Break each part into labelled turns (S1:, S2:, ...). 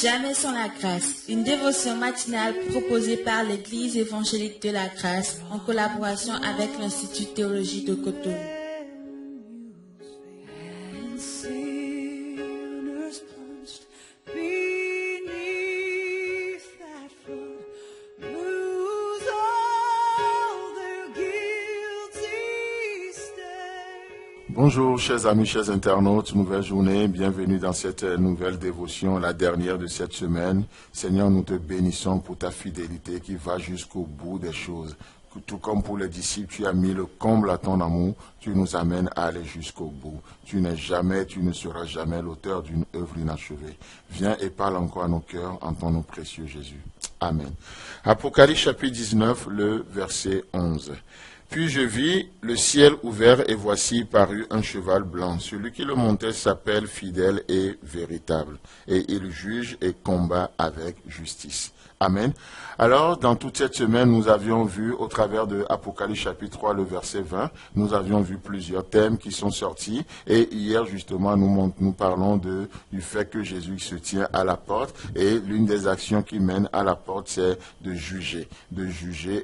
S1: Jamais sans la grâce, une dévotion matinale proposée par l'Église évangélique de la grâce en collaboration avec l'Institut de théologie de Cotonou.
S2: Bonjour chers amis, chers internautes, nouvelle journée, bienvenue dans cette nouvelle dévotion, la dernière de cette semaine. Seigneur, nous te bénissons pour ta fidélité qui va jusqu'au bout des choses. Tout comme pour les disciples, tu as mis le comble à ton amour, tu nous amènes à aller jusqu'au bout. Tu ne seras jamais l'auteur d'une œuvre inachevée. Viens et parle encore à nos cœurs en ton nom précieux Jésus. Amen. Apocalypse chapitre 19, le verset 11. Puis je vis le ciel ouvert et voici parut un cheval blanc. Celui qui le montait s'appelle fidèle et véritable. Et il juge et combat avec justice. Amen. Alors, dans toute cette semaine, nous avions vu, au travers de Apocalypse chapitre 3, le verset 20, nous avions vu plusieurs thèmes qui sont sortis. Et hier, justement, nous parlons du fait que Jésus se tient à la porte. Et l'une des actions qui mène à la porte, c'est de juger.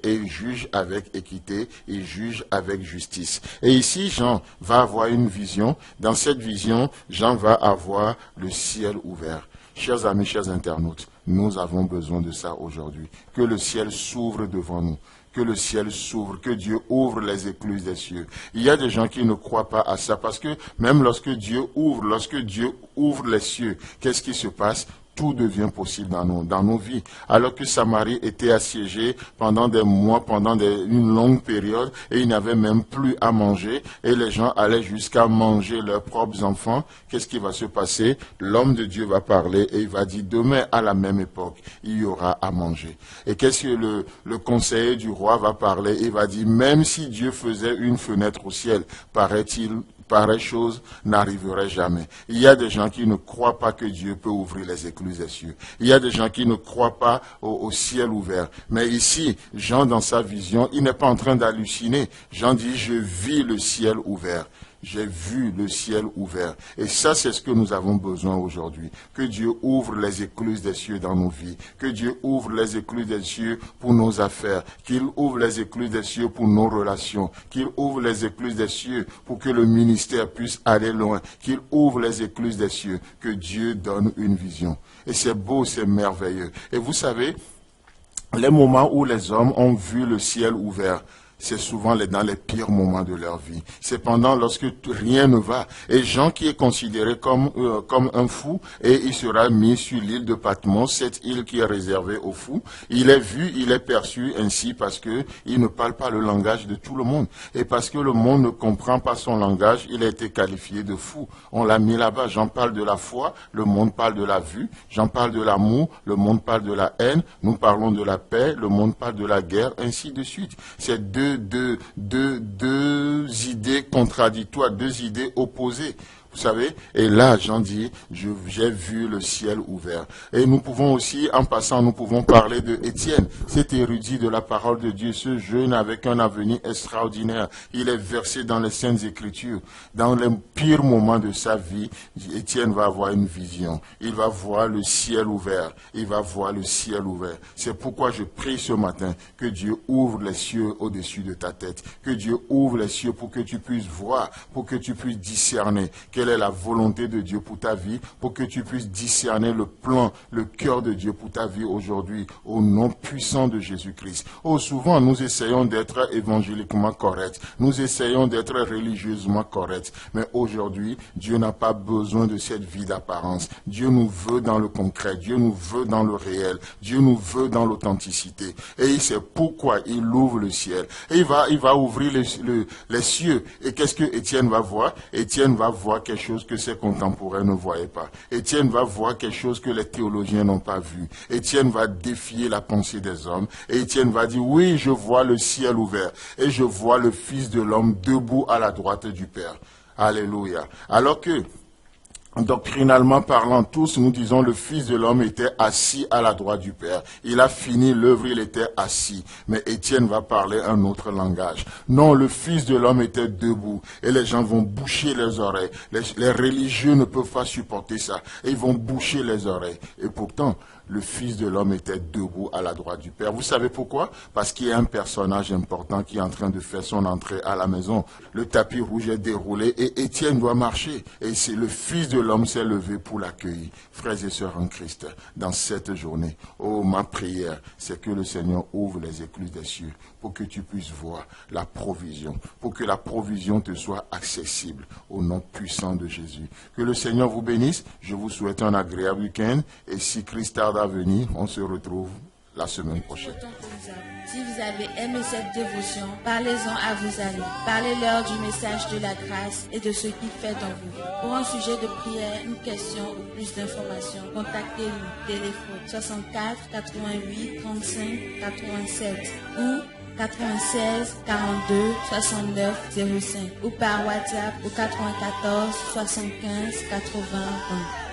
S2: Et il juge avec équité, il juge avec justice. Et ici, Jean va avoir une vision. Dans cette vision, Jean va avoir le ciel ouvert. Chers amis, chers internautes, nous avons besoin de ça aujourd'hui. Que le ciel s'ouvre devant nous. Que le ciel s'ouvre, que Dieu ouvre les écluses des cieux. Il y a des gens qui ne croient pas à ça parce que même lorsque Dieu ouvre les cieux, qu'est-ce qui se passe ? Tout devient possible dans nos vies. Alors que Samarie était assiégée pendant des mois, une longue période, et ils n'avaient même plus à manger, et les gens allaient jusqu'à manger leurs propres enfants, qu'est-ce qui va se passer? L'homme de Dieu va parler et il va dire, demain à la même époque, il y aura à manger. Et qu'est-ce que le conseiller du roi va parler? Il va dire, même si Dieu faisait une fenêtre au ciel, pareille chose n'arriverait jamais. Il y a des gens qui ne croient pas que Dieu peut ouvrir les écluses des cieux. Il y a des gens qui ne croient pas au ciel ouvert. Mais ici, Jean, dans sa vision, il n'est pas en train d'halluciner. Jean dit, je vis le ciel ouvert. J'ai vu le ciel ouvert. Et ça, c'est ce que nous avons besoin aujourd'hui. Que Dieu ouvre les écluses des cieux dans nos vies. Que Dieu ouvre les écluses des cieux pour nos affaires. Qu'il ouvre les écluses des cieux pour nos relations. Qu'il ouvre les écluses des cieux pour que le ministère puisse aller loin. Qu'il ouvre les écluses des cieux. Que Dieu donne une vision. Et c'est beau, c'est merveilleux. Et vous savez, les moments où les hommes ont vu le ciel ouvert, c'est souvent dans les pires moments de leur vie. C'est pendant lorsque rien ne va. Et Jean qui est considéré comme un fou, et il sera mis sur l'île de Patmos, cette île qui est réservée aux fous. Il est vu, il est perçu ainsi parce que il ne parle pas le langage de tout le monde. Et parce que le monde ne comprend pas son langage, il a été qualifié de fou. On l'a mis là-bas. J'en parle de la foi, le monde parle de la vue. J'en parle de l'amour, le monde parle de la haine. Nous parlons de la paix, le monde parle de la guerre, ainsi de suite. C'est deux idées contradictoires, deux idées opposées. Vous savez, et là, Jean dit, j'ai vu le ciel ouvert. Et nous pouvons aussi, en passant, nous pouvons parler de Étienne, cet érudit de la parole de Dieu, ce jeune avec un avenir extraordinaire. Il est versé dans les Saintes Écritures. Dans les pires moments de sa vie, Étienne va avoir une vision. Il va voir le ciel ouvert. Il va voir le ciel ouvert. C'est pourquoi je prie ce matin que Dieu ouvre les cieux au-dessus de ta tête. Que Dieu ouvre les cieux pour que tu puisses voir, pour que tu puisses discerner quelle est la volonté de Dieu pour ta vie, pour que tu puisses discerner le plan, le cœur de Dieu pour ta vie aujourd'hui, au nom puissant de Jésus-Christ. Oh, souvent, nous essayons d'être évangéliquement corrects, nous essayons d'être religieusement corrects, mais aujourd'hui, Dieu n'a pas besoin de cette vie d'apparence. Dieu nous veut dans le concret, Dieu nous veut dans le réel, Dieu nous veut dans l'authenticité. Et c'est pourquoi il ouvre le ciel. Et il va ouvrir les cieux. Et qu'est-ce que Étienne va voir? Étienne va voir quelque chose que ses contemporains ne voyaient pas. Étienne va voir quelque chose que les théologiens n'ont pas vu. Étienne va défier la pensée des hommes. Et Étienne va dire, oui, je vois le ciel ouvert. Et je vois le Fils de l'homme debout à la droite du Père. Alléluia. Alors que Doctrinalement parlant, tous nous disons le Fils de l'homme était assis à la droite du Père. Il a fini l'œuvre, il était assis. Mais Étienne va parler un autre langage. Non, le Fils de l'homme était debout. Et les gens vont boucher les oreilles. Les religieux ne peuvent pas supporter ça. Et ils vont boucher les oreilles. Et pourtant, le Fils de l'homme était debout à la droite du Père. Vous savez pourquoi? Parce qu'il y a un personnage important qui est en train de faire son entrée à la maison. Le tapis rouge est déroulé et Étienne doit marcher. Et c'est le Fils de l'homme s'est levé pour l'accueillir. Frères et sœurs en Christ, dans cette journée, oh, ma prière, c'est que le Seigneur ouvre les écluses des cieux pour que tu puisses voir la provision, pour que la provision te soit accessible au nom puissant de Jésus. Que le Seigneur vous bénisse. Je vous souhaite un agréable week-end et si Christ tarde à venir, on se retrouve la semaine prochaine.
S1: Si vous avez aimé cette dévotion, parlez-en à vos amis. Parlez-leur du message de la grâce et de ce qu'il fait dans vous. Pour un sujet de prière, une question ou plus d'informations, contactez-nous. Téléphone 64 88 35 87 ou 96 42 69 05 ou par WhatsApp au 94 75 80 1.